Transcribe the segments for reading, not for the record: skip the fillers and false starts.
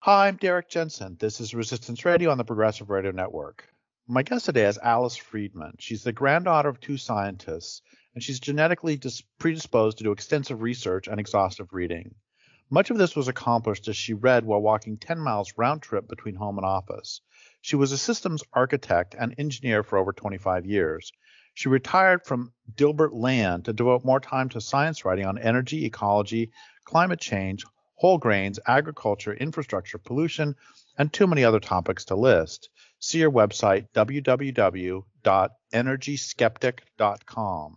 Hi, I'm Derrick Jensen. This is Resistance Radio on the Progressive Radio Network. My guest today is Alice Friedemann. She's the granddaughter of two scientists, and she's genetically predisposed to do extensive research and exhaustive reading. Much of this was accomplished as she read while walking 10 miles round trip between home and office. She was a systems architect and engineer for over 25 years. She retired from Dilbert Land to devote more time to science writing on energy, ecology, climate change, whole grains, agriculture, infrastructure, pollution, and too many other topics to list. See her website, www.energyskeptic.com.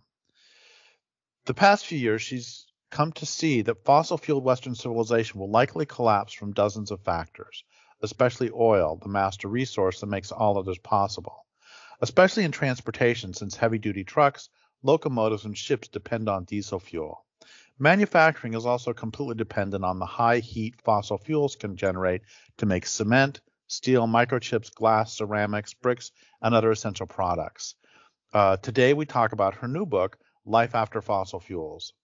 The past few years, she's come to see that fossil-fueled Western civilization will likely collapse from dozens of factors, especially oil, the master resource that makes all others possible, especially in transportation, since heavy-duty trucks, locomotives, and ships depend on diesel fuel. Manufacturing is also completely dependent on the high heat fossil fuels can generate to make cement, steel, microchips, glass, ceramics, bricks, and other essential products. Today we talk about her new book, Life After Fossil Fuels.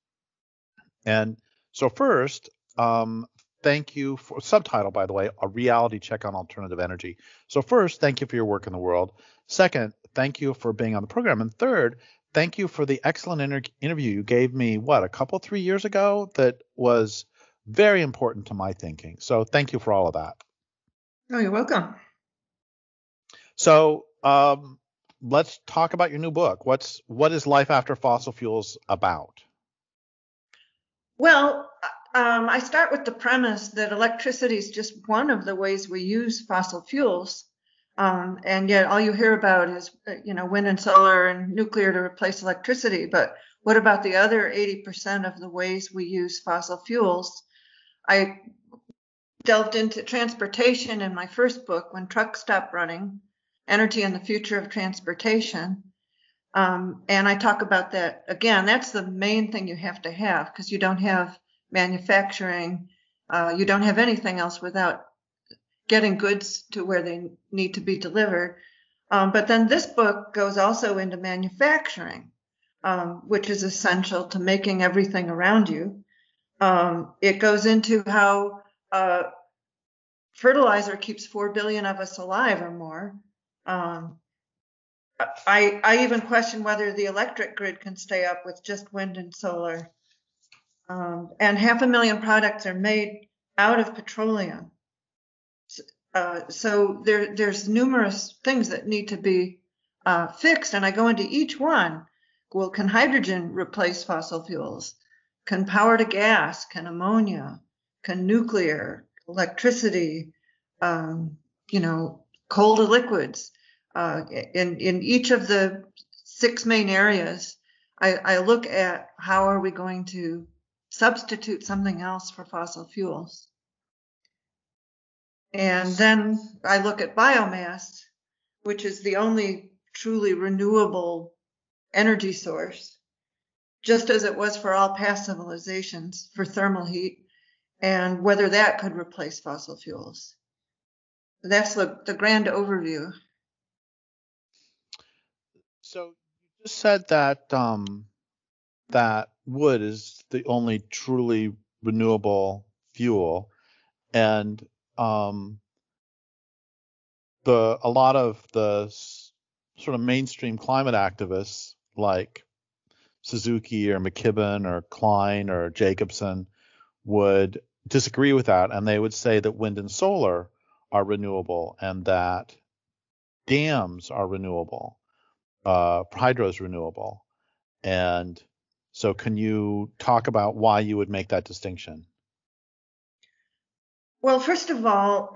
And so first, thank you for subtitle, by the way, A Reality Check on Alternative Energy. So first, thank you for your work in the world. Second, thank you for being on the program. And third, thank you for the excellent interview you gave me, 3 years ago that was very important to my thinking. So thank you for all of that. Oh, you're welcome. So let's talk about your new book. What is Life After Fossil Fuels about? Well, I start with the premise that electricity is just one of the ways we use fossil fuels. And yet all you hear about is, wind and solar and nuclear to replace electricity. But what about the other 80% of the ways we use fossil fuels? I delved into transportation in my first book, When Trucks Stop Running, Energy and the Future of Transportation. And I talk about that again. That's the main thing you have to have, because you don't have manufacturing. You don't have anything else without getting goods to where they need to be delivered. But then this book goes also into manufacturing, which is essential to making everything around you. It goes into how fertilizer keeps 4 billion of us alive or more. I even question whether the electric grid can stay up with just wind and solar. And 500,000 products are made out of petroleum. So there's numerous things that need to be fixed, and I go into each one. Well, can hydrogen replace fossil fuels? Can power to gas? Can ammonia? Can nuclear? Electricity? Coal to liquids? In each of the 6 main areas, I look at how are we going to substitute something else for fossil fuels. And then I look at biomass, which is the only truly renewable energy source, just as it was for all past civilizations for thermal heat, and whether that could replace fossil fuels. That's the grand overview. So you just said that that wood is the only truly renewable fuel, and a lot of the sort of mainstream climate activists like Suzuki or McKibben or Klein or Jacobson would disagree with that, and they would say that wind and solar are renewable and that dams are renewable, hydro is renewable. And so can you talk about why you would make that distinction? Well, first of all,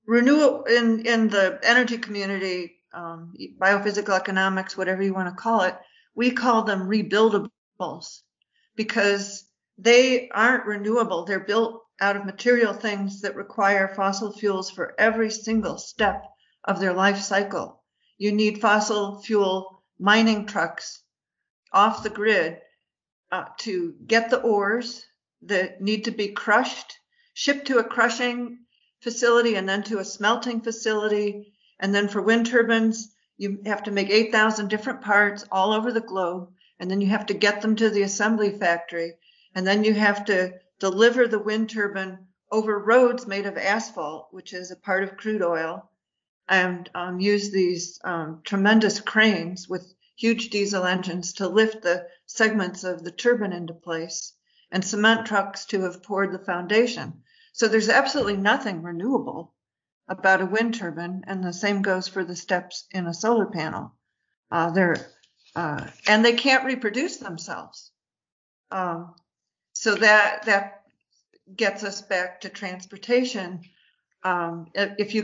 renewable in the energy community, biophysical economics, whatever you want to call it, we call them rebuildables because they aren't renewable. They're built out of material things that require fossil fuels for every single step of their life cycle. You need fossil fuel mining trucks off the grid to get the ores that need to be crushed, shipped to a crushing facility and then to a smelting facility. And then for wind turbines, you have to make 8,000 different parts all over the globe. And then you have to get them to the assembly factory. And then you have to deliver the wind turbine over roads made of asphalt, which is a part of crude oil, and use these tremendous cranes with huge diesel engines to lift the segments of the turbine into place, and cement trucks to have poured the foundation. So there's absolutely nothing renewable about a wind turbine, and the same goes for the steps in a solar panel. And they can't reproduce themselves. So that gets us back to transportation. If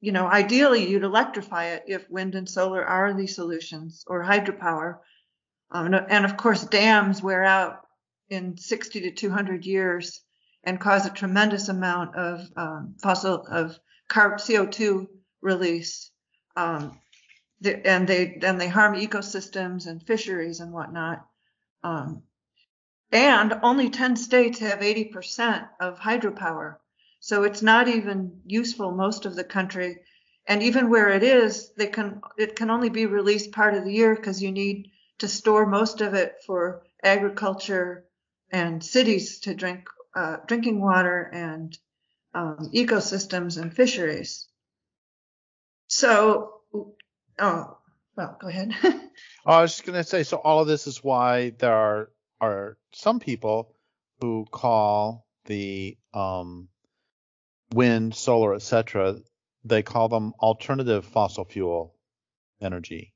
ideally you'd electrify it if wind and solar are the solutions, or hydropower. And of course, dams wear out in 60 to 200 years and cause a tremendous amount of CO2 release. And they harm ecosystems and fisheries and whatnot. And only 10 states have 80% of hydropower. So it's not even useful most of the country. And even where it is, it can only be released part of the year because you need to store most of it for agriculture and cities to drinking water and ecosystems and fisheries. So, go ahead. I was just going to say, so all of this is why there are some people who call the wind, solar, etc., they call them alternative fossil fuel energy.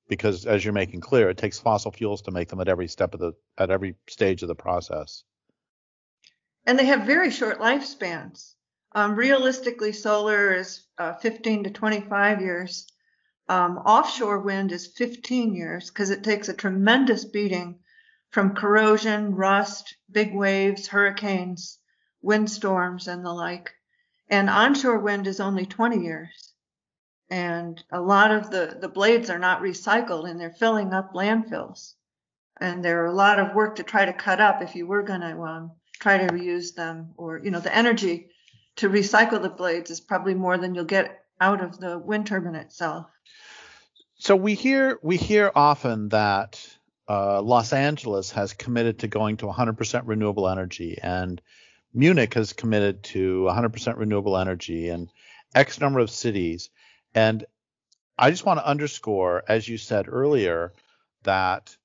Because as you're making clear, it takes fossil fuels to make them at every stage of the process. And they have very short lifespans. Realistically, solar is 15 to 25 years. Offshore wind is 15 years because it takes a tremendous beating from corrosion, rust, big waves, hurricanes, windstorms, and the like. And onshore wind is only 20 years. And a lot of the blades are not recycled, and they're filling up landfills. And there are a lot of work to try to cut up if you were going to try to reuse them, or, the energy to recycle the blades is probably more than you'll get out of the wind turbine itself. So we hear often that Los Angeles has committed to going to 100% renewable energy, and Munich has committed to 100% renewable energy, and X number of cities. And I just want to underscore, as you said earlier, that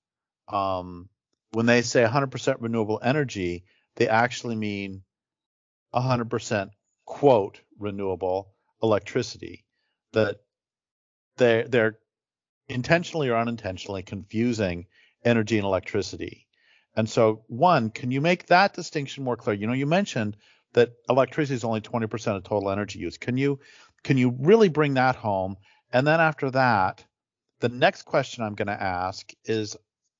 when they say 100% renewable energy, they actually mean 100% quote renewable electricity. That they're intentionally or unintentionally confusing energy and electricity. And so, one, can you make that distinction more clear? You mentioned that electricity is only 20% of total energy use. Can you really bring that home? And then after that, the next question I'm going to ask is,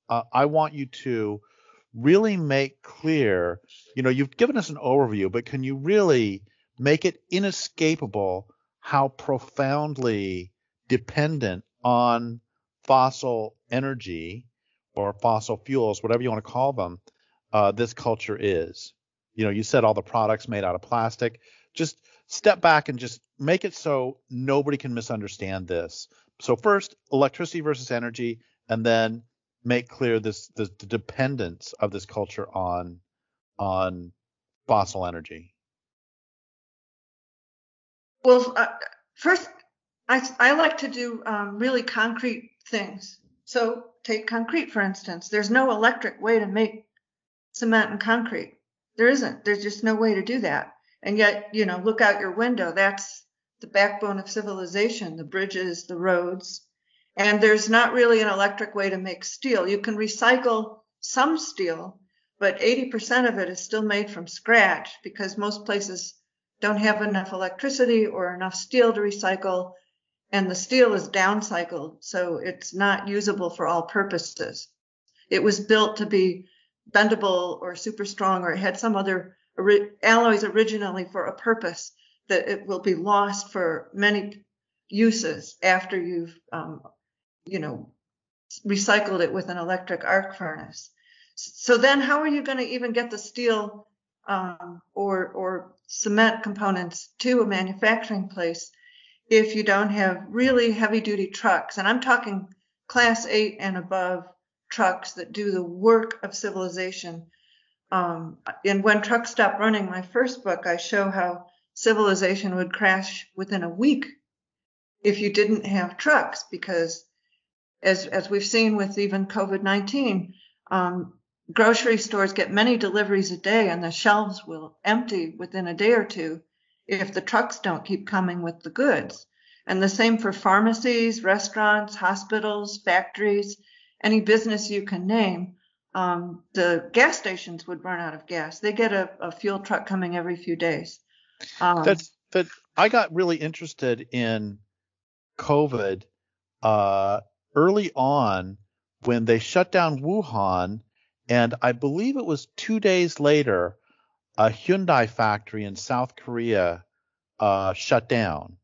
I want you to really make clear, you've given us an overview, but can you really make it inescapable how profoundly dependent on fossil energy or fossil fuels, whatever you want to call them, this culture is? You said all the products made out of plastic. Just step back and just make it so nobody can misunderstand this. So first, electricity versus energy, and then make clear the dependence of this culture on fossil energy. Well, first, I like to do really concrete things. So take concrete, for instance. There's no electric way to make cement and concrete. There isn't. There's just no way to do that. And yet, look out your window. That's the backbone of civilization, the bridges, the roads. And there's not really an electric way to make steel. You can recycle some steel, but 80% of it is still made from scratch because most places don't have enough electricity or enough steel to recycle. And the steel is downcycled, so it's not usable for all purposes. It was built to be bendable or super strong, or it had some other alloys originally for a purpose that it will be lost for many uses after you've, recycled it with an electric arc furnace. So then how are you going to even get the steel or cement components to a manufacturing place if you don't have really heavy-duty trucks? And I'm talking Class 8 and above trucks that do the work of civilization. In When Trucks Stop Running, my first book, I show how civilization would crash within a week if you didn't have trucks, because as we've seen with even COVID-19, grocery stores get many deliveries a day and the shelves will empty within a day or two if the trucks don't keep coming with the goods. And the same for pharmacies, restaurants, hospitals, factories, any business you can name. The gas stations would run out of gas. They get a fuel truck coming every few days. That I got really interested in COVID early on when they shut down Wuhan, and I believe it was 2 days later, a Hyundai factory in South Korea shut down.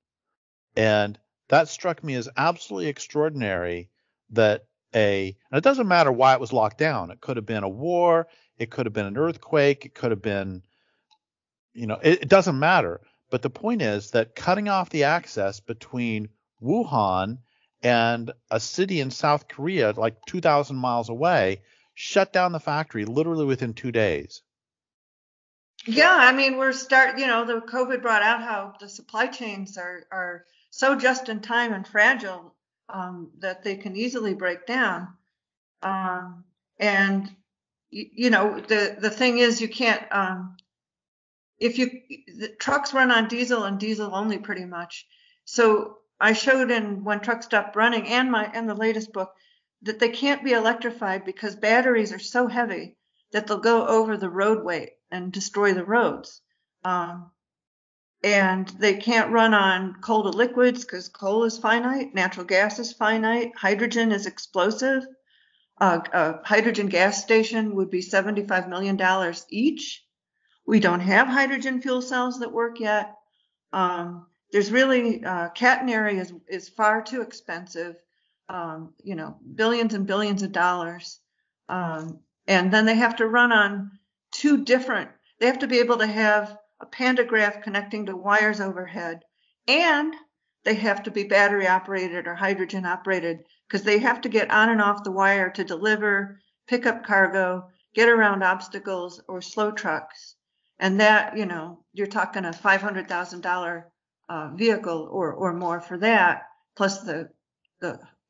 And that struck me as absolutely extraordinary that and it doesn't matter why it was locked down. It could have been a war. It could have been an earthquake. It could have been, it doesn't matter. But the point is that cutting off the access between Wuhan and a city in South Korea, like 2,000 miles away, shut down the factory literally within 2 days. Yeah, I mean, the COVID brought out how the supply chains are so just in time and fragile that they can easily break down. And the thing is, you can't the trucks run on diesel and diesel only pretty much. So I showed in When Trucks Stop Running and the latest book that they can't be electrified because batteries are so heavy that they'll go over the roadway and destroy the roads. And they can't run on coal to liquids because coal is finite, natural gas is finite, hydrogen is explosive. A hydrogen gas station would be $75 million each. We don't have hydrogen fuel cells that work yet. There's really catenary is far too expensive. Billions and billions of dollars. And then they have to run on they have to be able to have a pantograph connecting to wires overhead, and they have to be battery operated or hydrogen operated because they have to get on and off the wire to deliver, pick up cargo, get around obstacles or slow trucks. And that, you're talking a $500,000 vehicle or more for that, plus the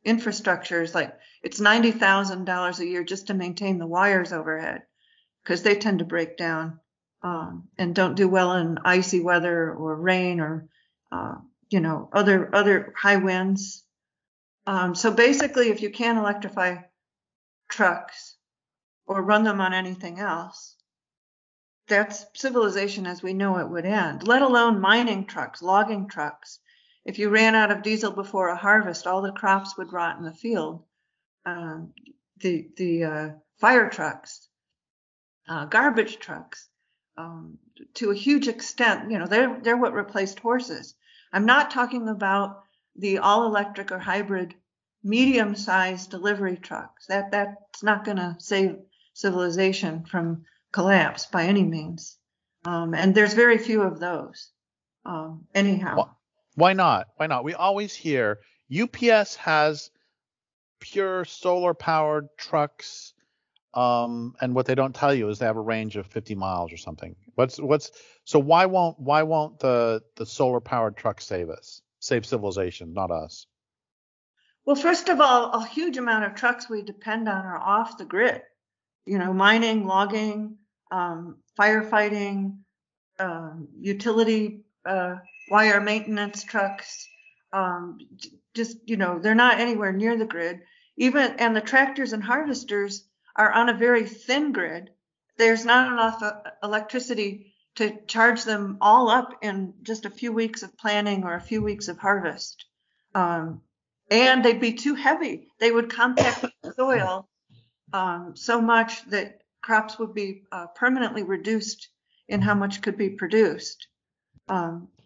infrastructure is it's $90,000 a year just to maintain the wires overhead, because they tend to break down and don't do well in icy weather or rain or other high winds. So basically, if you can't electrify trucks or run them on anything else, that's civilization as we know it would end, let alone mining trucks, logging trucks. If you ran out of diesel before a harvest, all the crops would rot in the field. The fire trucks, garbage trucks, to a huge extent, they're what replaced horses. I'm not talking about the all-electric or hybrid medium-sized delivery trucks. That's not going to save civilization from collapse by any means. And there's very few of those. Anyhow. Why not? Why not? We always hear UPS has pure solar powered trucks. And what they don't tell you is they have a range of 50 miles or something. So why won't the solar powered trucks save civilization, not us? Well, first of all, a huge amount of trucks we depend on are off the grid. Mining, logging, firefighting, utility wire maintenance trucks. They're not anywhere near the grid. And the tractors and harvesters are on a very thin grid. There's not enough electricity to charge them all up in just a few weeks of planting or a few weeks of harvest. And they'd be too heavy. They would compact the soil so much that crops would be permanently reduced in how much could be produced.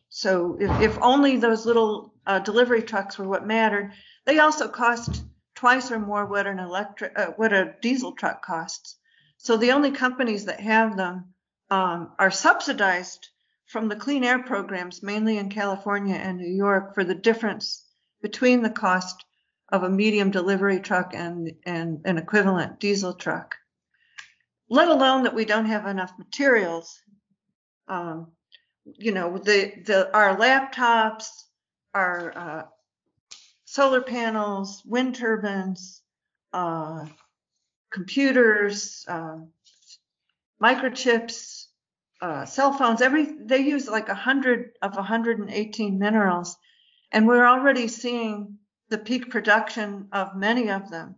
So if only those little delivery trucks were what mattered. They also cost twice or more what a diesel truck costs. So the only companies that have them are subsidized from the clean air programs, mainly in California and New York, for the difference between the cost of a medium delivery truck and an equivalent diesel truck. let alone that we don't have enough materials. Our laptops, our solar panels, wind turbines, computers, microchips, cell phones, they use like 100 of 118 minerals. And we're already seeing the peak production of many of them,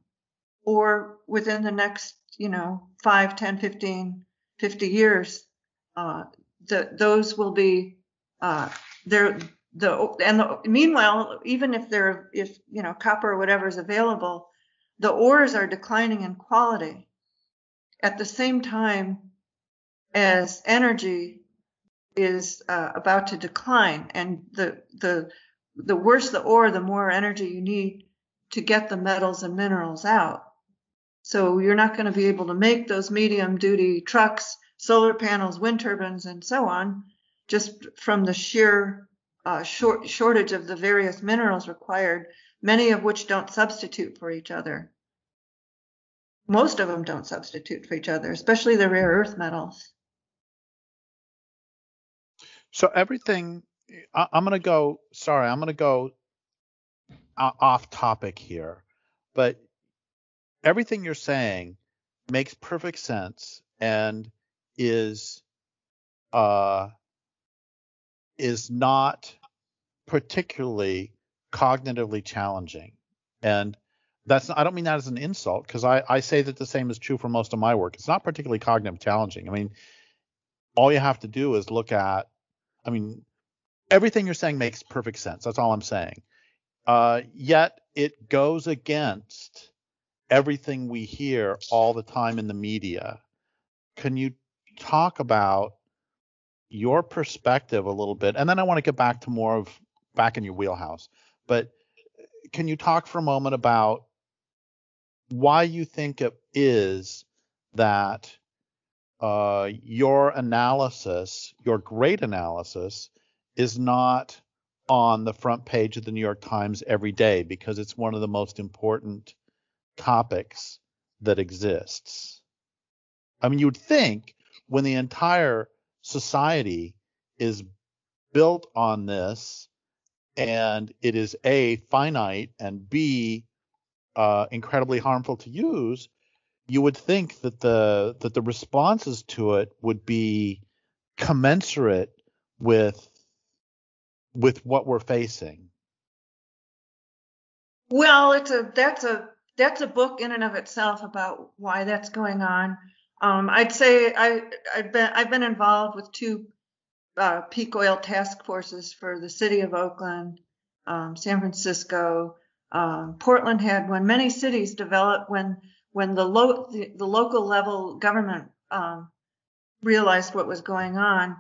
or within the next, 5, 10, 15, 50 years, those will be, meanwhile, even if copper or whatever is available, the ores are declining in quality at the same time as energy is about to decline, and the worse the ore, the more energy you need to get the metals and minerals out. So you're not going to be able to make those medium duty trucks, solar panels, wind turbines, and so on, just from the sheer shortage of the various minerals required, many of which don't substitute for each other. Most of them don't substitute for each other, especially the rare earth metals. So everything, I'm going to go off topic here, but everything you're saying makes perfect sense and is not particularly cognitively challenging. And I don't mean that as an insult, because I say that the same is true for most of my work. It's not particularly cognitively challenging. I mean, all you have to do is look at, everything you're saying makes perfect sense. That's all I'm saying. Yet it goes against everything we hear all the time in the media. Can you talk about your perspective a little bit? And then I want to get back to back in your wheelhouse. But can you talk for a moment about why you think it is that your great analysis, is not on the front page of the New York Times every day, because it's one of the most important topics that exists? I mean, you would think when the entire society is built on this, and it is A, finite, and B, incredibly harmful to use, you would think that the responses to it would be commensurate with what we're facing. Well, that's a book in and of itself about why that's going on. I'd say I've been involved with two peak oil task forces for the city of Oakland, San Francisco, Portland had one. Many cities developed when the local level government realized what was going on.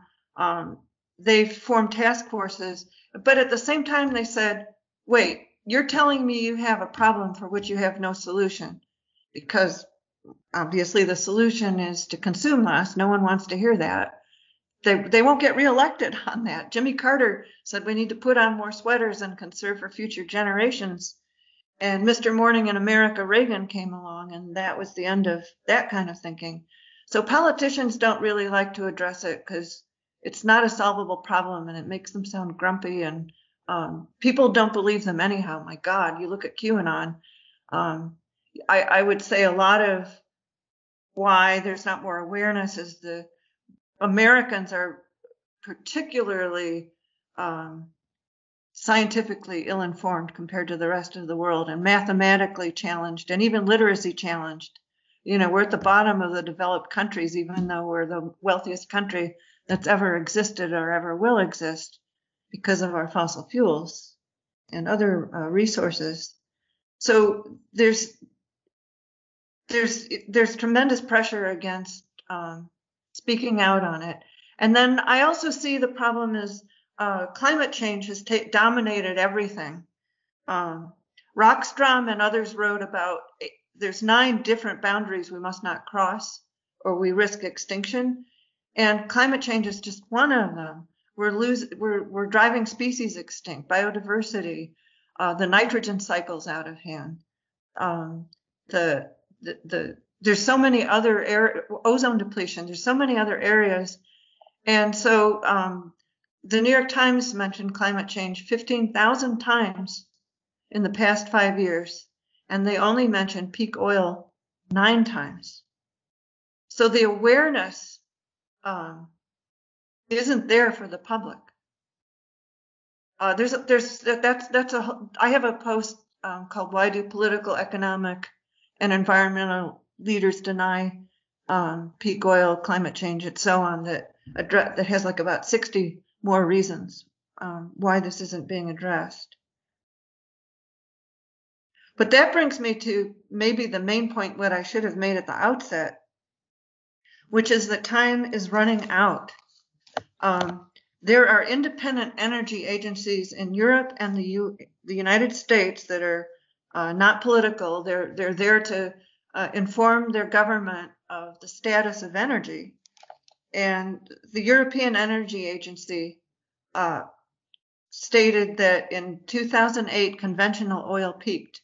They formed task forces, but at the same time they said, "Wait, you're telling me you have a problem for which you have no solution," because obviously the solution is to consume less. No one wants to hear that. They won't get reelected on that. Jimmy Carter said we need to put on more sweaters and conserve for future generations. And Mr. Morning in America, Reagan, came along, and that was the end of that kind of thinking. So politicians don't really like to address it because it's not a solvable problem, and it makes them sound grumpy, and people don't believe them anyhow. My God, you look at QAnon. I would say a lot of why there's not more awareness is the Americans are particularly scientifically ill-informed compared to the rest of the world, and mathematically challenged, and even literacy challenged. We're at the bottom of the developed countries, even though we're the wealthiest country that's ever existed or ever will exist because of our fossil fuels and other resources. So there's tremendous pressure against speaking out on it. And then I also see the problem is climate change has dominated everything. Rockstrom and others wrote about there's 9 different boundaries we must not cross or we risk extinction. And climate change is just one of them. We're driving species extinct, biodiversity, the nitrogen cycle's out of hand. The there's so many other ozone depletion. There's so many other areas. And so the New York Times mentioned climate change 15,000 times in the past 5 years, and they only mentioned peak oil 9 times. So the awareness isn't there for the public. I have a post called "Why Do Political, Economic, and Environmental Leaders Deny Peak Oil, Climate Change, and so on," that has like about 60 more reasons why this isn't being addressed. But that brings me to maybe the main point, what I should have made at the outset, which is that time is running out. There are independent energy agencies in Europe and the United States that are not political. They're there to inform their government of the status of energy. And the European Energy Agency stated that in 2008, conventional oil peaked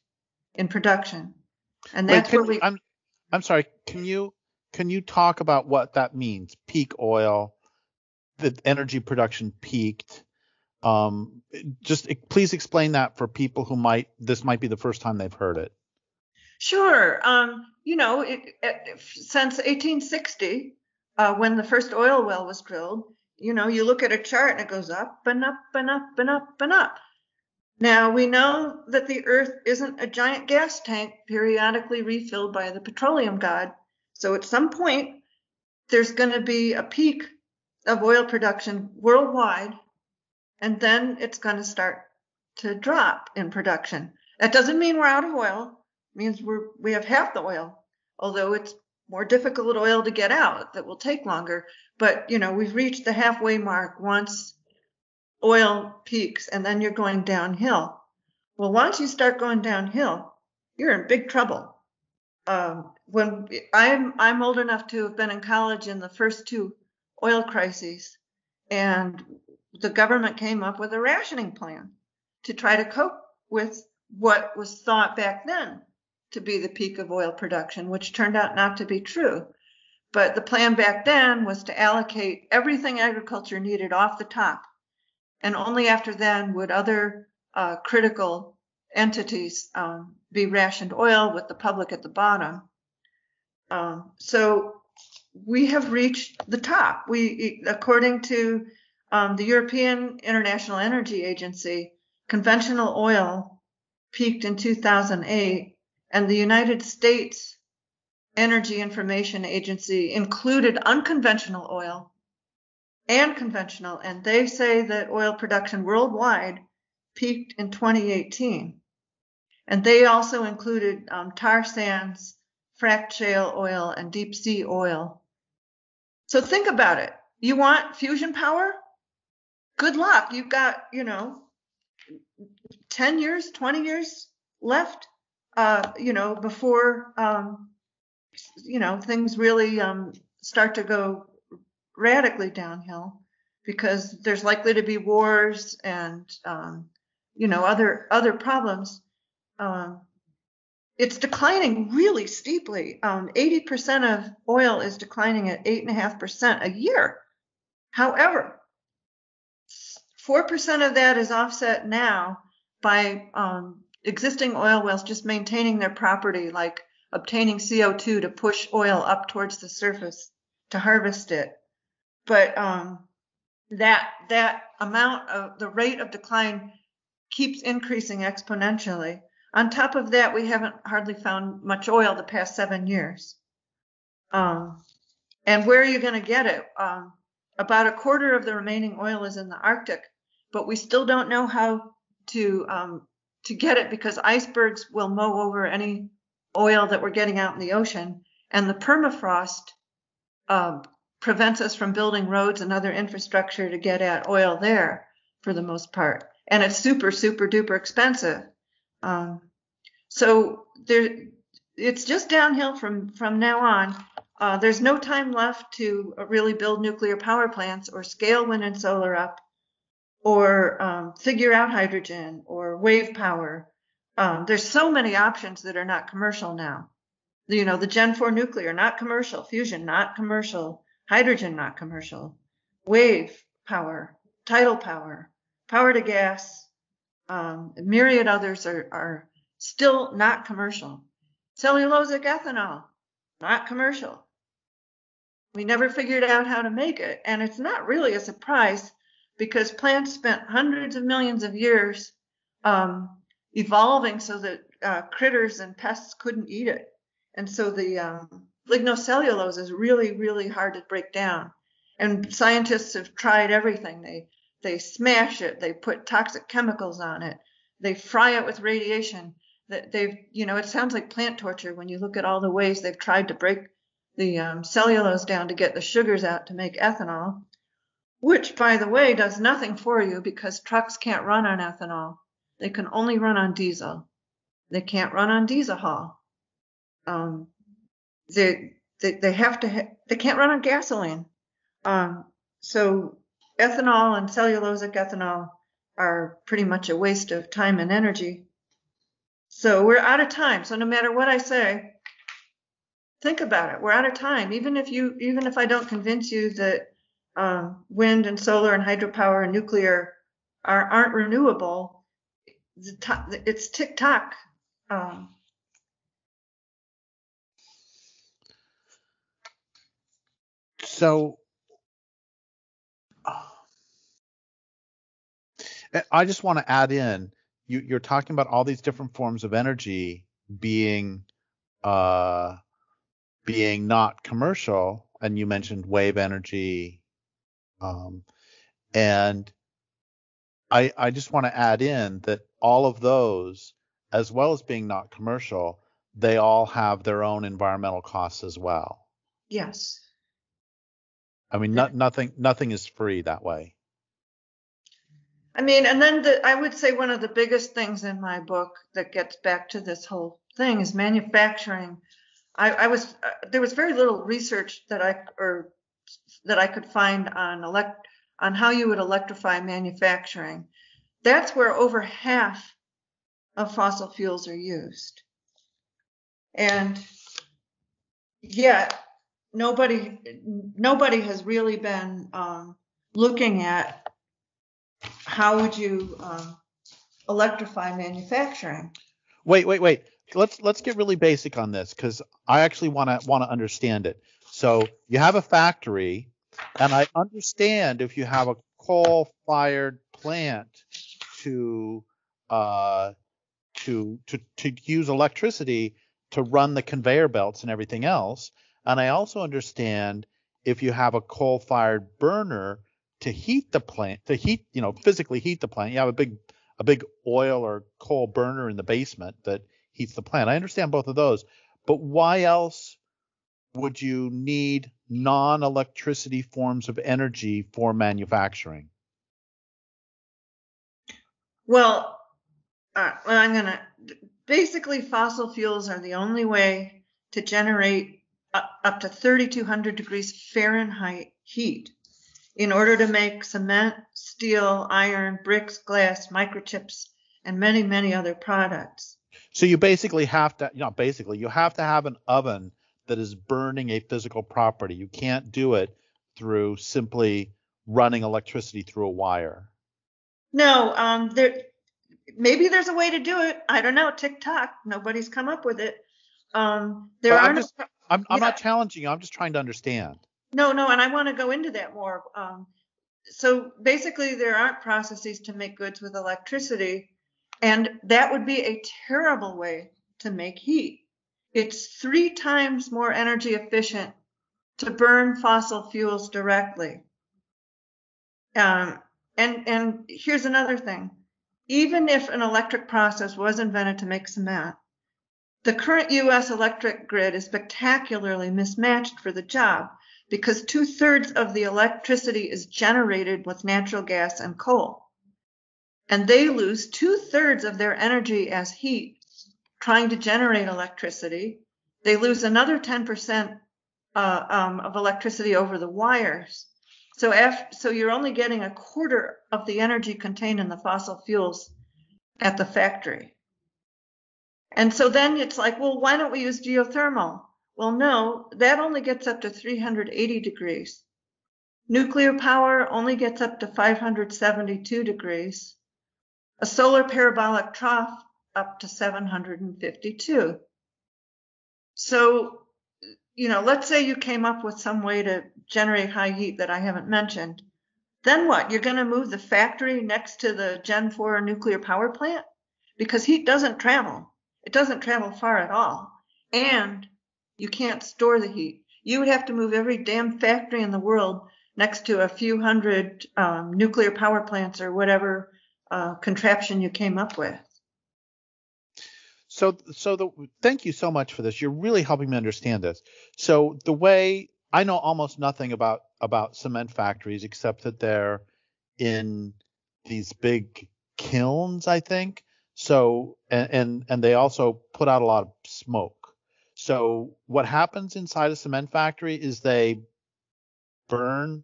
in production, and that's I'm sorry. Can you talk about what that means? Peak oil, the energy production peaked. Please explain that for people who this might be the first time they've heard it. Sure. Since 1860, when the first oil well was drilled, you look at a chart and it goes up and up and up and up and up. Now, we know that the Earth isn't a giant gas tank periodically refilled by the petroleum god. So at some point, there's going to be a peak of oil production worldwide, and then it's going to start to drop in production. That doesn't mean we're out of oil. It means we have half the oil, although it's more difficult oil to get out. That will take longer. But, we've reached the halfway mark once oil peaks, and then you're going downhill. Well, once you start going downhill, you're in big trouble. When I'm old enough to have been in college in the first 2 oil crises, and the government came up with a rationing plan to try to cope with what was thought back then to be the peak of oil production, which turned out not to be true. But the plan back then was to allocate everything agriculture needed off the top, and only after then would other critical entities be rationed oil with the public at the bottom. So we have reached the top. According to the European International Energy Agency, conventional oil peaked in 2008, and the United States Energy Information Agency included unconventional oil and conventional, and they say that oil production worldwide peaked in 2018. And they also included tar sands, fracked shale oil, and deep sea oil. So think about it. You want fusion power? Good luck. You've got, 10 years, 20 years left, before, things really start to go radically downhill, because there's likely to be wars and other problems. It's declining really steeply. 80% of oil is declining at 8.5% a year. However, 4% of that is offset now by existing oil wells just maintaining their property, like obtaining CO2 to push oil up towards the surface to harvest it. But that amount of the rate of decline keeps increasing exponentially. On top of that, we haven't hardly found much oil the past 7 years. And where are you going to get it? About a quarter of the remaining oil is in the Arctic, but we still don't know how to get it, because icebergs will mow over any oil that we're getting out in the ocean, and the permafrost prevents us from building roads and other infrastructure to get at oil there for the most part. And it's super, super duper expensive. So it's just downhill from now on. There's no time left to really build nuclear power plants or scale wind and solar up, or figure out hydrogen or wave power. There's so many options that are not commercial now. The Gen 4 nuclear, not commercial. Fusion, not commercial. Hydrogen, not commercial. Wave power, tidal power, power to gas, myriad others are still not commercial. Cellulosic ethanol, not commercial. We never figured out how to make it. And it's not really a surprise because plants spent hundreds of millions of years evolving so that critters and pests couldn't eat it. And so the lignocellulose is really, really hard to break down. And scientists have tried everything. They smash it. They put toxic chemicals on it. They fry it with radiation. It sounds like plant torture when you look at all the ways they've tried to break the cellulose down to get the sugars out to make ethanol, which, by the way, does nothing for you because trucks can't run on ethanol. They can only run on diesel. They can't run on diesel haul. They can't run on gasoline. So ethanol and cellulosic ethanol are pretty much a waste of time and energy. So we're out of time. So no matter what I say, think about it. We're out of time. Even if I don't convince you that wind and solar and hydropower and nuclear aren't renewable, it's tick-tock. So I just want to add in, you're talking about all these different forms of energy being not commercial, and you mentioned wave energy, and I just want to add in that all of those, as well as being not commercial, they all have their own environmental costs as well. Yes. I mean, nothing is free that way. I mean, and then I would say one of the biggest things in my book that gets back to this whole thing is manufacturing. There was very little research that I could find on how you would electrify manufacturing. That's where over half of fossil fuels are used. And yet nobody has really been looking at how would you electrify manufacturing. Wait. Let's get really basic on this because I actually want to understand it. So you have a factory, and I understand if you have a coal-fired plant to use electricity to run the conveyor belts and everything else, and I also understand if you have a coal-fired burner to heat the plant, physically heat the plant. You have a big oil or coal burner in the basement that heats the plant. I understand both of those, but why else would you need non-electricity forms of energy for manufacturing? Well, basically fossil fuels are the only way to generate up to 3,200 degrees Fahrenheit heat in order to make cement, steel, iron, bricks, glass, microchips, and many, many other products. So you basically have to, you have to have an oven that is burning a physical property. You can't do it through simply running electricity through a wire. No, maybe there's a way to do it. I don't know. TikTok. Nobody's come up with it. I'm not challenging you. I'm just trying to understand. No, and I want to go into that more. So basically, there aren't processes to make goods with electricity, and that would be a terrible way to make heat. It's 3 times more energy efficient to burn fossil fuels directly. And here's another thing. Even if an electric process was invented to make cement, the current U.S. electric grid is spectacularly mismatched for the job because 2/3 of the electricity is generated with natural gas and coal. And they lose 2/3 of their energy as heat trying to generate electricity. They lose another 10% of electricity over the wires. So you're only getting 1/4 of the energy contained in the fossil fuels at the factory. And so then it's like, well, why don't we use geothermal? Well, no, that only gets up to 380 degrees. Nuclear power only gets up to 572 degrees. A solar parabolic trough up to 752. So, let's say you came up with some way to generate high heat that I haven't mentioned. Then what? You're going to move the factory next to the Gen 4 nuclear power plant? Because heat doesn't travel. It doesn't travel far at all. And you can't store the heat. You would have to move every damn factory in the world next to a few hundred nuclear power plants or whatever contraption you came up with. Thank you so much for this. You're really helping me understand this. So the way I know almost nothing about cement factories except that they're in these big kilns, I think. So and they also put out a lot of smoke. So what happens inside a cement factory is they burn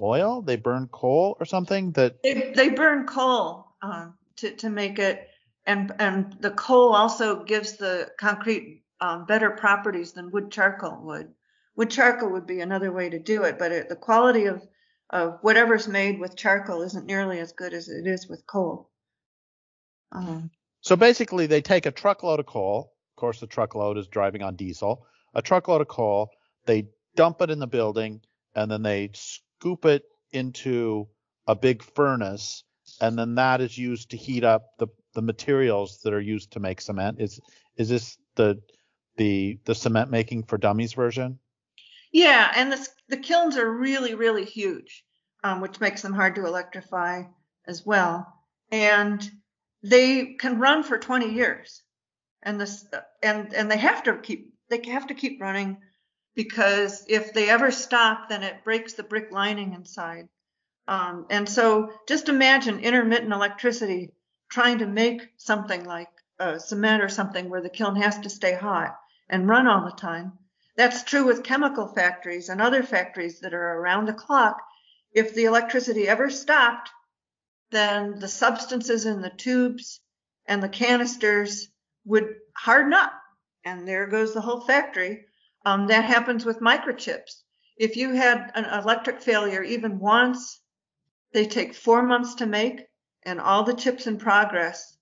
oil, they burn coal or something that they burn coal to make it, and the coal also gives the concrete better properties than wood charcoal would. Wood charcoal would be another way to do it, but the quality of whatever's made with charcoal isn't nearly as good as it is with coal. So basically, they take a truckload of coal. Of course, the truckload is driving on diesel. A truckload of coal. They dump it in the building, and then they scoop it into a big furnace, and then that is used to heat up the materials that are used to make cement. Is this the cement making for dummies version? Yeah, and the kilns are really, really huge, which makes them hard to electrify as well. And they can run for 20 years, and they have to keep running, because if they ever stop, then it breaks the brick lining inside. And so just imagine intermittent electricity trying to make something like cement or something where the kiln has to stay hot and run all the time. That's true with chemical factories and other factories that are around the clock. If the electricity ever stopped, then the substances in the tubes and the canisters would harden up, and there goes the whole factory. That happens with microchips. If you had an electric failure even once, they take 4 months to make, and all the chips in progress,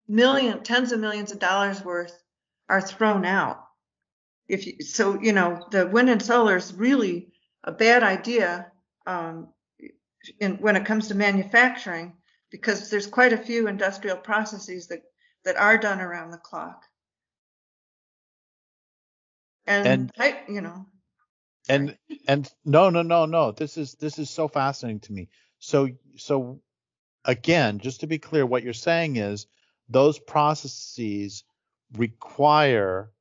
tens of millions of dollars worth, are thrown out. The wind and solar is really a bad idea when it comes to manufacturing, because there's quite a few industrial processes that are done around the clock. And No. This is so fascinating to me. So again, just to be clear, what you're saying is those processes require,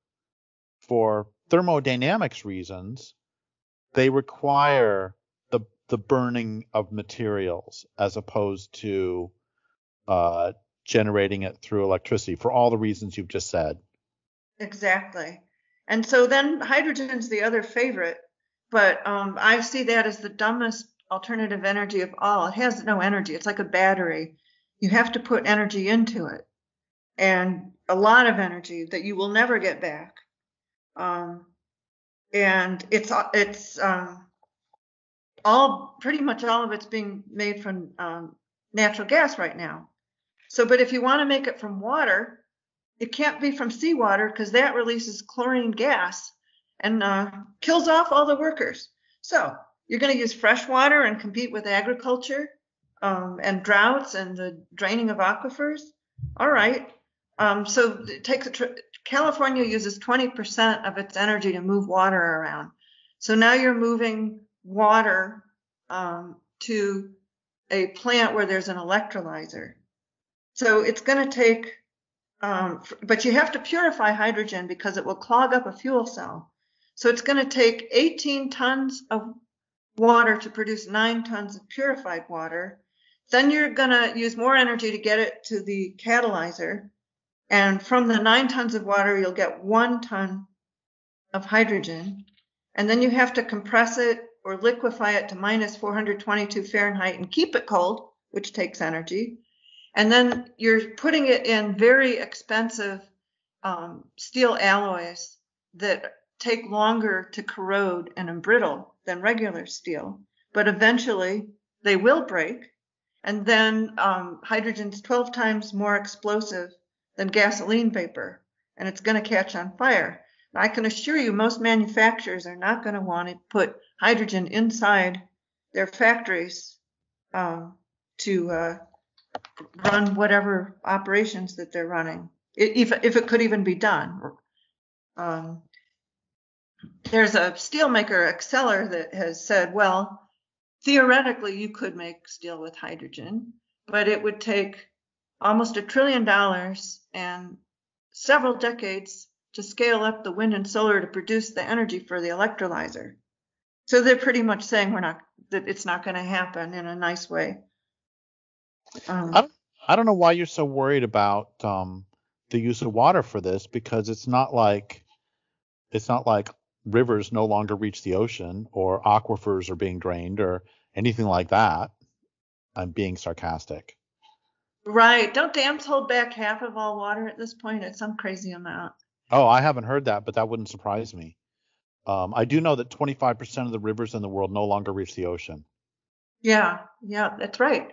for thermodynamics reasons, they require the burning of materials as opposed to generating it through electricity, for all the reasons you've just said. Exactly. And so then hydrogen's the other favorite, but I see that as the dumbest alternative energy of all. It has no energy. It's like a battery. You have to put energy into it, and a lot of energy that you will never get back. And it's pretty much all of it's being made from natural gas right now. So, but if you want to make it from water, it can't be from seawater, because that releases chlorine gas and kills off all the workers. So you're going to use fresh water and compete with agriculture and droughts and the draining of aquifers. All right. So it takes California uses 20% of its energy to move water around. So now you're moving water to a plant where there's an electrolyzer. So it's going to take, but you have to purify hydrogen because it will clog up a fuel cell. So it's going to take 18 tons of water to produce 9 tons of purified water. Then you're going to use more energy to get it to the catalyzer. And from the 9 tons of water, you'll get 1 ton of hydrogen. And then you have to compress it or liquefy it to minus 422 Fahrenheit and keep it cold, which takes energy. And then you're putting it in very expensive steel alloys that take longer to corrode and embrittle than regular steel, but eventually they will break. And then hydrogen's 12 times more explosive than gasoline vapor, and it's going to catch on fire. I can assure you most manufacturers are not going to want to put hydrogen inside their factories to run whatever operations that they're running, if it could even be done. There's a steelmaker, Exceller, that has said, well, theoretically you could make steel with hydrogen, but it would take almost $1 trillion and several decades to scale up the wind and solar to produce the energy for the electrolyzer. So they're pretty much saying that it's not going to happen in a nice way. I don't know why you're so worried about the use of water for this, because it's not like rivers no longer reach the ocean or aquifers are being drained or anything like that. I'm being sarcastic. Right. Don't dams hold back half of all water at this point? It's some crazy amount. Oh, I haven't heard that, but that wouldn't surprise me. I do know that 25% of the rivers in the world no longer reach the ocean. Yeah, that's right.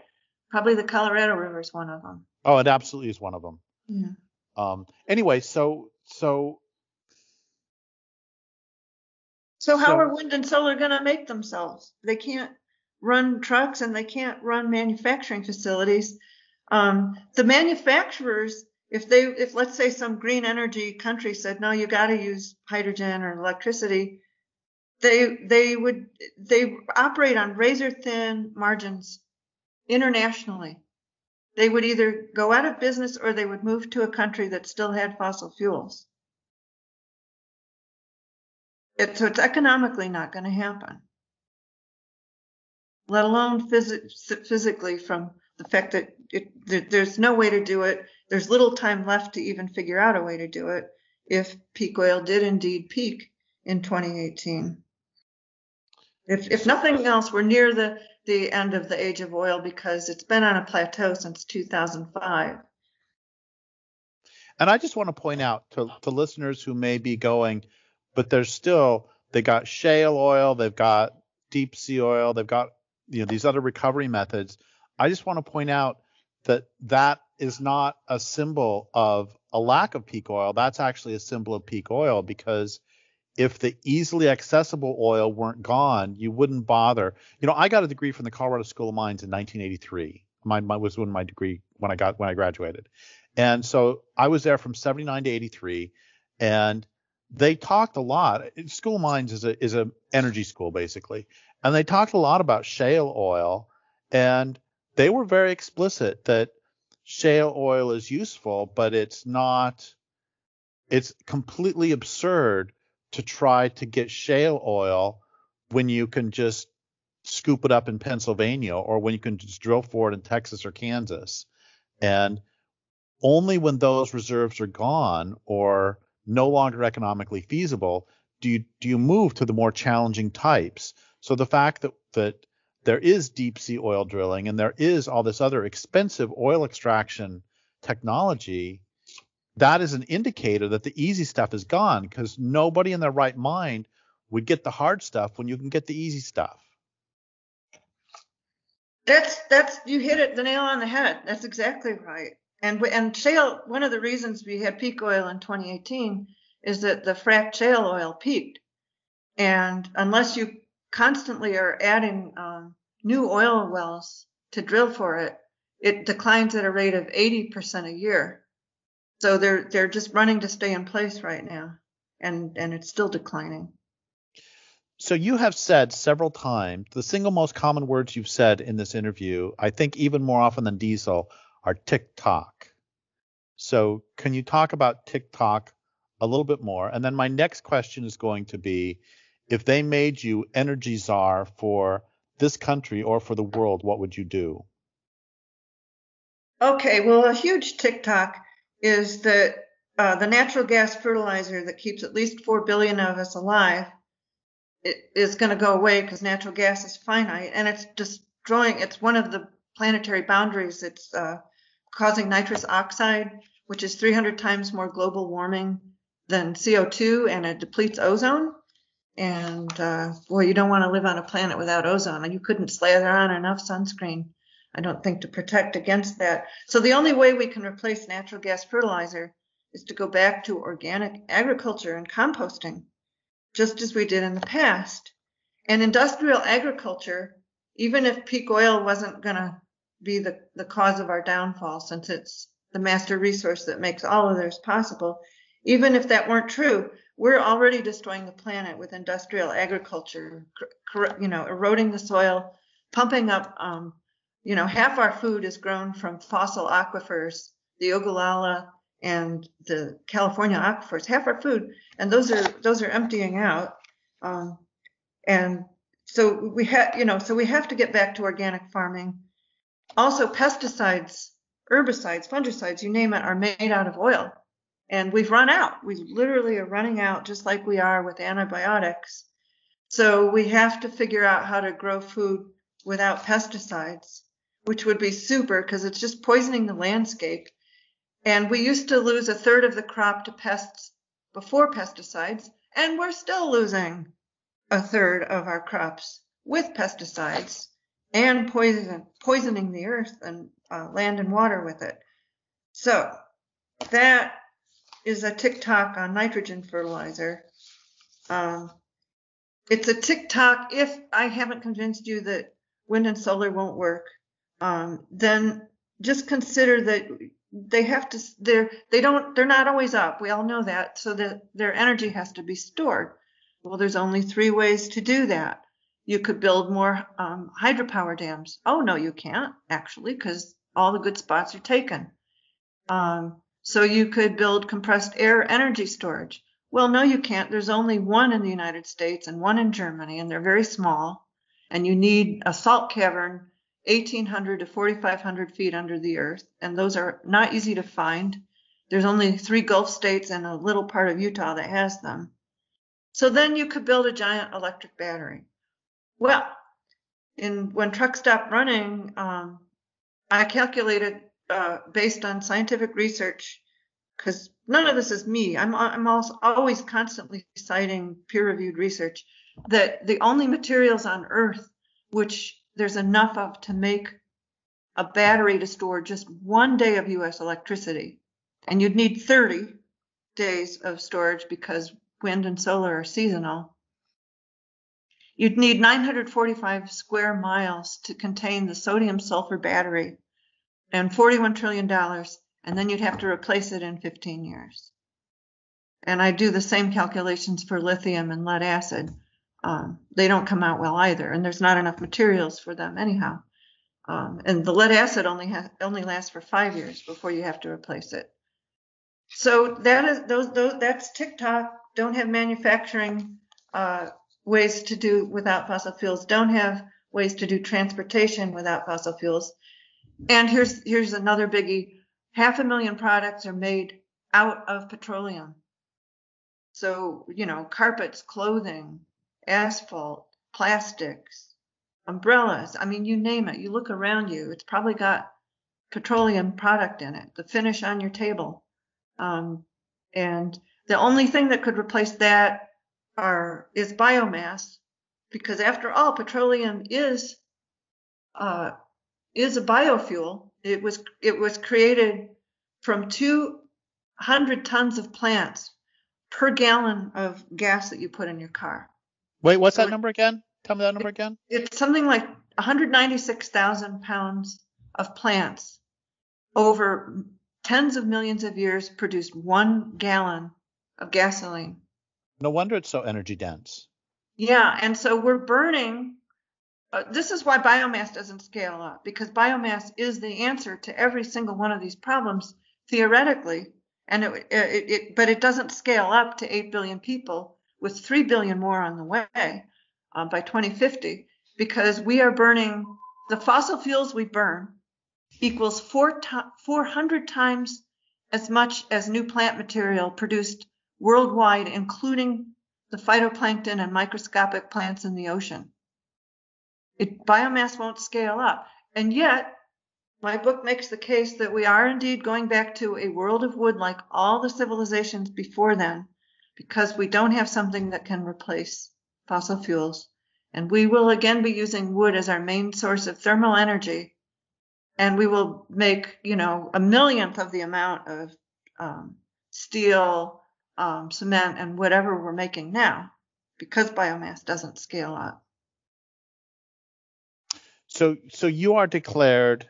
Probably the Colorado River is one of them. Oh, it absolutely is one of them. Yeah. Anyway, so how are wind and solar going to make themselves? They can't run trucks and they can't run manufacturing facilities. The manufacturers, if let's say some green energy country said, no, you got to use hydrogen or electricity, they operate on razor thin margins internationally. They would either go out of business or they would move to a country that still had fossil fuels. So it's economically not going to happen, let alone physically, from the fact that there's no way to do it. There's little time left to even figure out a way to do it if peak oil did indeed peak in 2018. If nothing else, we're near the end of the age of oil because it's been on a plateau since 2005. And I just want to point out to listeners who may be going, but they got shale oil, they've got deep sea oil, they've got these other recovery methods. I just want to point out that is not a symbol of a lack of peak oil. That's actually a symbol of peak oil, because if the easily accessible oil weren't gone, you wouldn't bother. I got a degree from the Colorado School of Mines in 1983. Mine was my degree when I graduated. And so I was there from 79 to 83, and they talked a lot. School of Mines is a energy school basically, and they talked a lot about shale oil, and they were very explicit that shale oil is useful, but it's completely absurd to try to get shale oil when you can just scoop it up in Pennsylvania, or when you can just drill for it in Texas or Kansas. And only when those reserves are gone or no longer economically feasible do you move to the more challenging types. So the fact that there is deep sea oil drilling and there is all this other expensive oil extraction technology, that is an indicator that the easy stuff is gone, because nobody in their right mind would get the hard stuff when you can get the easy stuff. That's you hit the nail on the head. That's exactly right. And shale, one of the reasons we had peak oil in 2018 is that the fracked shale oil peaked. And unless you constantly are adding new oil wells to drill for it, it declines at a rate of 80% a year. So they're just running to stay in place right now, and it's still declining. So you have said several times, the single most common words you've said in this interview, I think even more often than diesel, are TikTok. So can you talk about TikTok a little bit more? And then my next question is going to be, if they made you energy czar for this country or for the world, what would you do? Okay, well, a huge TikTok is that the natural gas fertilizer that keeps at least 4 billion of us alive is going to go away, because natural gas is finite and it's destroying. It's one of the planetary boundaries. It's causing nitrous oxide, which is 300 times more global warming than CO2, and it depletes ozone. And boy, you don't want to live on a planet without ozone. And you couldn't slather on enough sunscreen, I don't think, to protect against that. So the only way we can replace natural gas fertilizer is to go back to organic agriculture and composting, just as we did in the past. And industrial agriculture, even if peak oil wasn't going to be the cause of our downfall, since it's the master resource that makes all of this possible, even if that weren't true, we're already destroying the planet with industrial agriculture, eroding the soil, pumping up, half our food is grown from fossil aquifers, the Ogallala and the California aquifers, half our food, and those are emptying out. And so we have to get back to organic farming. Also, pesticides, herbicides, fungicides, you name it, are made out of oil. And we've run out. We literally are running out, just like we are with antibiotics. So we have to figure out how to grow food without pesticides, which would be super because it's just poisoning the landscape. And we used to lose a third of the crop to pests before pesticides, and we're still losing a third of our crops with pesticides and poisoning the earth and land and water with it. So that is a TikTok on nitrogen fertilizer. It's a TikTok. If I haven't convinced you that wind and solar won't work, then just consider that they're not always up. We all know that. So that their energy has to be stored. Well, there's only 3 ways to do that. You could build more hydropower dams. Oh, no, you can't, actually, because all the good spots are taken. So you could build compressed air energy storage. Well, no, you can't. There's only one in the United States and one in Germany, and they're very small. And you need a salt cavern 1,800 to 4,500 feet under the earth, and those are not easy to find. There's only 3 Gulf states and a little part of Utah that has them. So then you could build a giant electric battery. Well, when trucks stopped running, I calculated based on scientific research, because none of this is me. I'm also always constantly citing peer-reviewed research, that the only materials on Earth which there's enough of to make a battery to store just 1 day of U.S. electricity, and you'd need 30 days of storage because wind and solar are seasonal. You'd need 945 square miles to contain the sodium sulfur battery and $41 trillion, and then you'd have to replace it in 15 years. And I do the same calculations for lithium and lead acid. They don't come out well either, and there's not enough materials for them anyhow. And the lead acid only lasts for 5 years before you have to replace it. So that's TikTok. Don't have manufacturing ways to do without fossil fuels. Don't have ways to do transportation without fossil fuels. And here's another biggie. 500,000 products are made out of petroleum. So, carpets, clothing, asphalt, plastics, umbrellas. I mean, you name it. You look around you, it's probably got petroleum product in it, the finish on your table. And the only thing that could replace that is biomass, because after all, petroleum is a biofuel. It was created from 200 tons of plants per gallon of gas that you put in your car. Wait, what's that number again? Tell me that number again. It's something like 196,000 pounds of plants over tens of millions of years produced 1 gallon of gasoline. No wonder it's so energy dense. Yeah, and so we're burning. This is why biomass doesn't scale up, because biomass is the answer to every single one of these problems theoretically, and but it doesn't scale up to 8 billion people with 3 billion more on the way by 2050, because we are burning the fossil fuels we burn equals 400 times as much as new plant material produced worldwide, including the phytoplankton and microscopic plants in the ocean. Biomass won't scale up. And yet, My book makes the case that we are indeed going back to a world of wood like all the civilizations before then, because we don't have something that can replace fossil fuels. And we will again be using wood as our main source of thermal energy. And we will make, a millionth of the amount of steel, cement, and whatever we're making now, because biomass doesn't scale up. So you are declared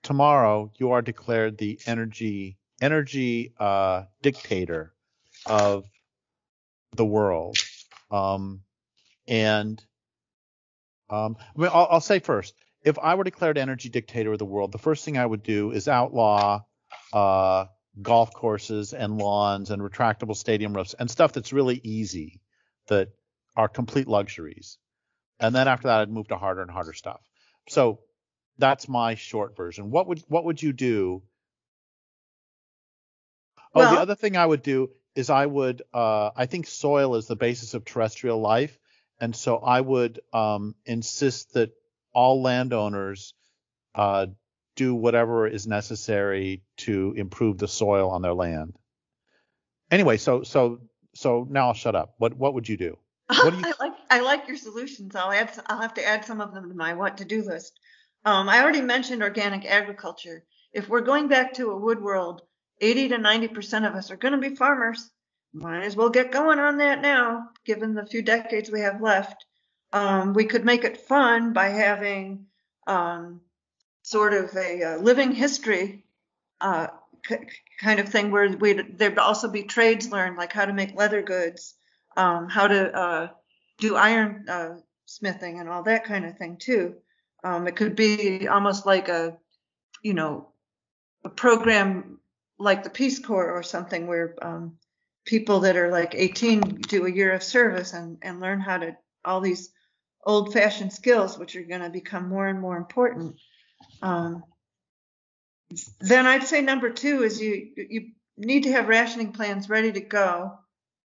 tomorrow. You are declared the energy dictator of the world. I'll say first, if I were declared energy dictator of the world, the first thing I would do is outlaw golf courses and lawns and retractable stadium roofs and stuff that's really easy, that are complete luxuries. And then after that, I'd move to harder and harder stuff. So that's my short version. What would you do? Oh, the Well, other thing I would do is I think soil is the basis of terrestrial life. And so I would insist that all landowners do whatever is necessary to improve the soil on their land. Anyway, so now I'll shut up. What would you do? What do you? I like your solutions. I'll have to add some of them to my what to do list. I already mentioned organic agriculture. If we're going back to a wood world, 80 to 90% of us are going to be farmers. Might as well get going on that now, given the few decades we have left. We could make it fun by having sort of a living history kind of thing where there'd also be trades learned, like how to make leather goods, how to do iron smithing and all that kind of thing too. It could be almost like a program like the Peace Corps or something where people that are like 18 do a year of service and learn how to all these old-fashioned skills, which are going to become more and more important. Then I'd say number 2 is you need to have rationing plans ready to go.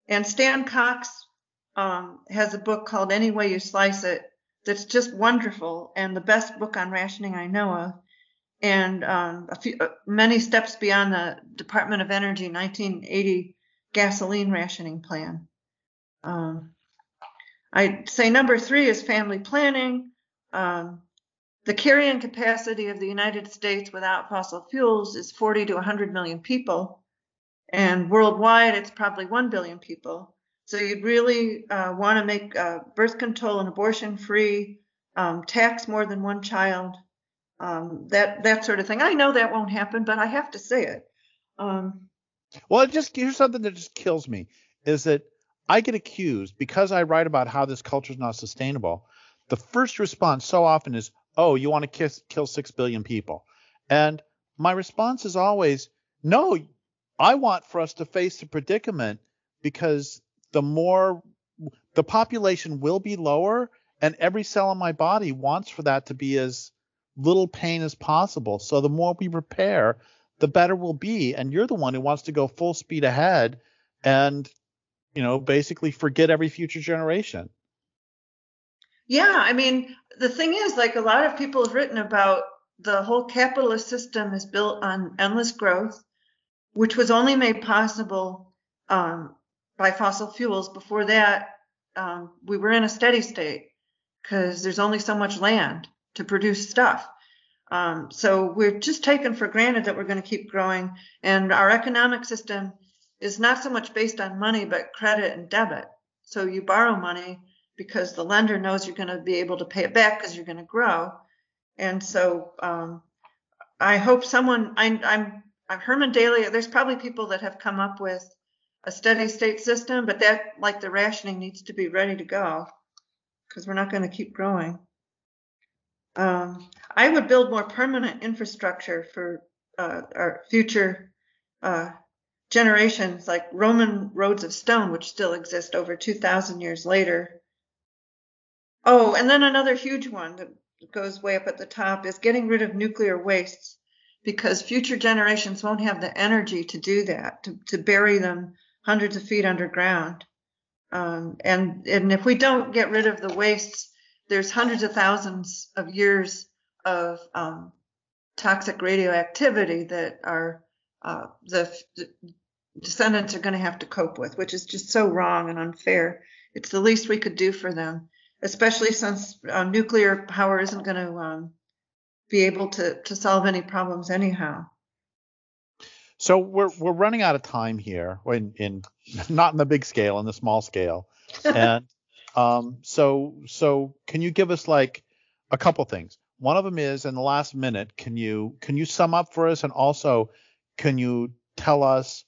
And Stan Cox has a book called Any Way You Slice It that's just wonderful and the best book on rationing I know of. And many steps beyond the Department of Energy 1980 gasoline rationing plan. I'd say number 3 is family planning. The carrying capacity of the United States without fossil fuels is 40 to 100 million people. And worldwide, it's probably 1 billion people. So you'd really want to make birth control and abortion free, tax more than one child, that sort of thing. I know that won't happen, but I have to say it. Well, here's something that just kills me, is that I get accused, because I write about how this culture is not sustainable. The first response so often is, oh, you want to kill 6 billion people. And my response is always, no, I want for us to face the predicament, because the population will be lower, and every cell in my body wants for that to be as little pain as possible. So the more we repair, the better we'll be. And you're the one who wants to go full speed ahead and, basically forget every future generation. Yeah, I mean, the thing is, like a lot of people have written about, the whole capitalist system is built on endless growth, which was only made possible by fossil fuels. Before that, we were in a steady state because there's only so much land to produce stuff. So we're just taken for granted that we're going to keep growing. And our economic system is not so much based on money, but credit and debit. So you borrow money because the lender knows you're going to be able to pay it back because you're going to grow. And so I hope I'm Herman Daly, there's probably people that have come up with a steady state system, but that, like the rationing, needs to be ready to go because we're not going to keep growing. I would build more permanent infrastructure for our future generations, like Roman roads of stone, which still exist over 2,000 years later. Oh, and then another huge one that goes way up at the top is getting rid of nuclear wastes, because future generations won't have the energy to do that, to bury them hundreds of feet underground. And if we don't get rid of the wastes, there's hundreds of thousands of years of toxic radioactivity that the descendants are going to have to cope with, which is just so wrong and unfair. It's the least we could do for them, especially since nuclear power isn't going to be able to solve any problems anyhow. So we're running out of time here, in not in the big scale, in the small scale, and so can you give us like a couple things? One of them is, in the last minute, can you sum up for us, and also can you tell us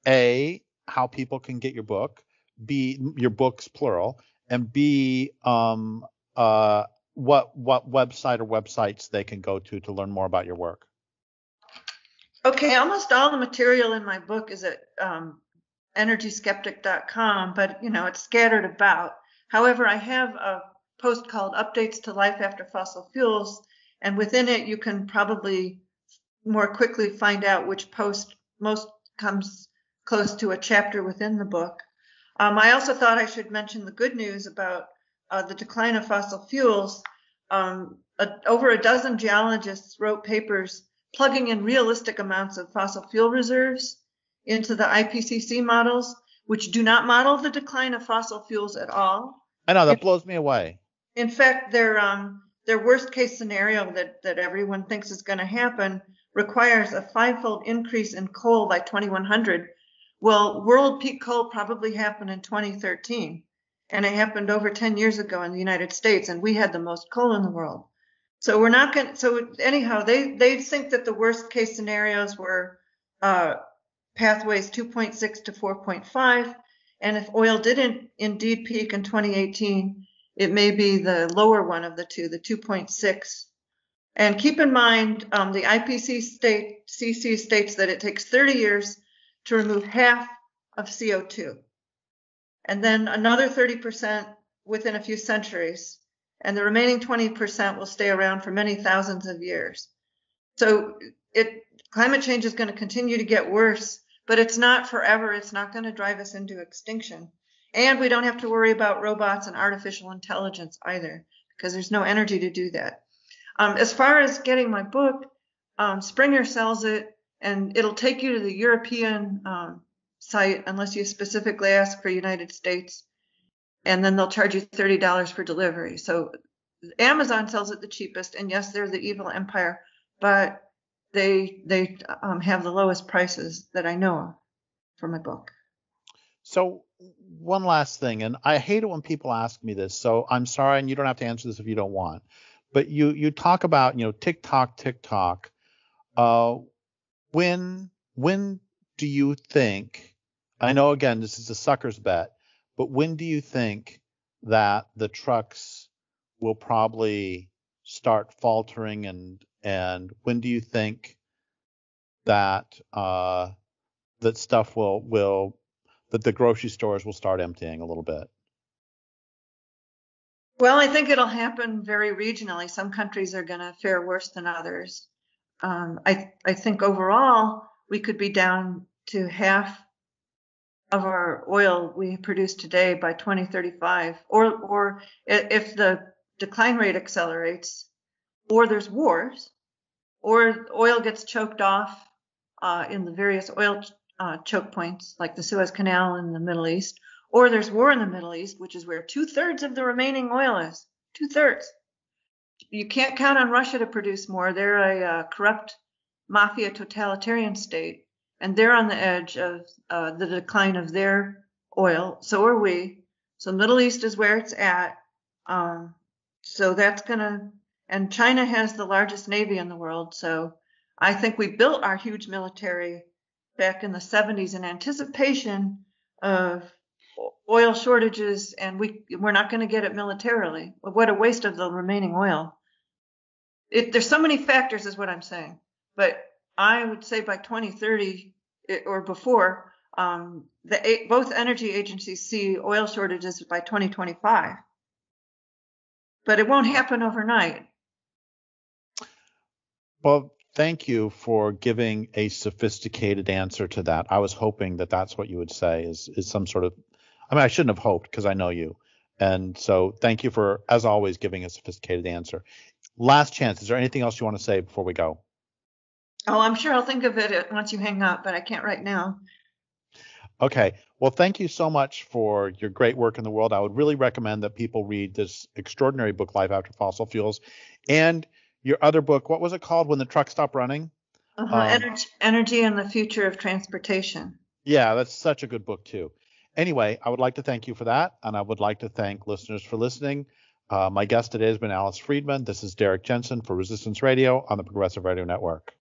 A, how people can get your book, B, your books plural, and B, what website or websites they can go to learn more about your work? Okay, almost all the material in my book is at energyskeptic.com, but it's scattered about. However, I have a post called Updates to Life After Fossil Fuels, and within it you can probably more quickly find out which post most comes close to a chapter within the book. I also thought I should mention the good news about the decline of fossil fuels. Over a dozen geologists wrote papers plugging in realistic amounts of fossil fuel reserves into the IPCC models, which do not model the decline of fossil fuels at all. I know, that blows me away. In fact, their worst case scenario that everyone thinks is going to happen requires a 5-fold increase in coal by 2100. Well, world peak coal probably happened in 2013, and it happened over 10 years ago in the United States, and we had the most coal in the world. So we're not going. So anyhow, they think that the worst case scenarios were pathways 2.6 to 4.5, and if oil didn't indeed peak in 2018, it may be the lower one of the two, the 2.6. And keep in mind, the IPCC states that it takes 30 years to remove half of CO2, and then another 30% within a few centuries. And the remaining 20% will stay around for many thousands of years. So climate change is going to continue to get worse, but it's not forever. It's not going to drive us into extinction. And we don't have to worry about robots and artificial intelligence either, because there's no energy to do that. As far as getting my book, Springer sells it, and it'll take you to the European site unless you specifically ask for United States. And then they'll charge you $30 for delivery. So Amazon sells it the cheapest, and yes, they're the evil empire, but they have the lowest prices that I know of for my book. So one last thing, and I hate it when people ask me this, so I'm sorry, and you don't have to answer this if you don't want, but you talk about, TikTok. When do you think, I know again this is a sucker's bet, but when do you think that the trucks will probably start faltering, and when do you think that that stuff that the grocery stores will start emptying a little bit? Well, I think it'll happen very regionally. Some countries are going to fare worse than others. I think overall we could be down to half of our oil we produce today by 2035, or if the decline rate accelerates, or there's wars, or oil gets choked off in the various oil choke points like the Suez Canal in the Middle East, or there's war in the Middle East, which is where 2/3 of the remaining oil is. 2/3. You can't count on Russia to produce more. They're a corrupt mafia totalitarian state, and they're on the edge of the decline of their oil. So are we. So Middle East is where it's at. So that's and China has the largest navy in the world. So I think we built our huge military back in the 70s in anticipation of oil shortages, and we're not going to get it militarily. What a waste of the remaining oil. There's so many factors is what I'm saying. But I would say by 2030 or before, both energy agencies see oil shortages by 2025. But it won't happen overnight. Well, thank you for giving a sophisticated answer to that. I was hoping that that's what you would say is some sort of, I mean, I shouldn't have hoped because I know you. And so thank you for, as always, giving a sophisticated answer. Last chance. Is there anything else you want to say before we go? Oh, I'm sure I'll think of it once you hang up, but I can't right now. Okay. Well, thank you so much for your great work in the world. I would really recommend that people read this extraordinary book, Life After Fossil Fuels, and your other book. What was it called? When the Trucks Stop Running? Energy and the Future of Transportation. Yeah, that's such a good book too. Anyway, I would like to thank you for that, and I would like to thank listeners for listening. My guest today has been Alice Friedemann. This is Derrick Jensen for Resistance Radio on the Progressive Radio Network.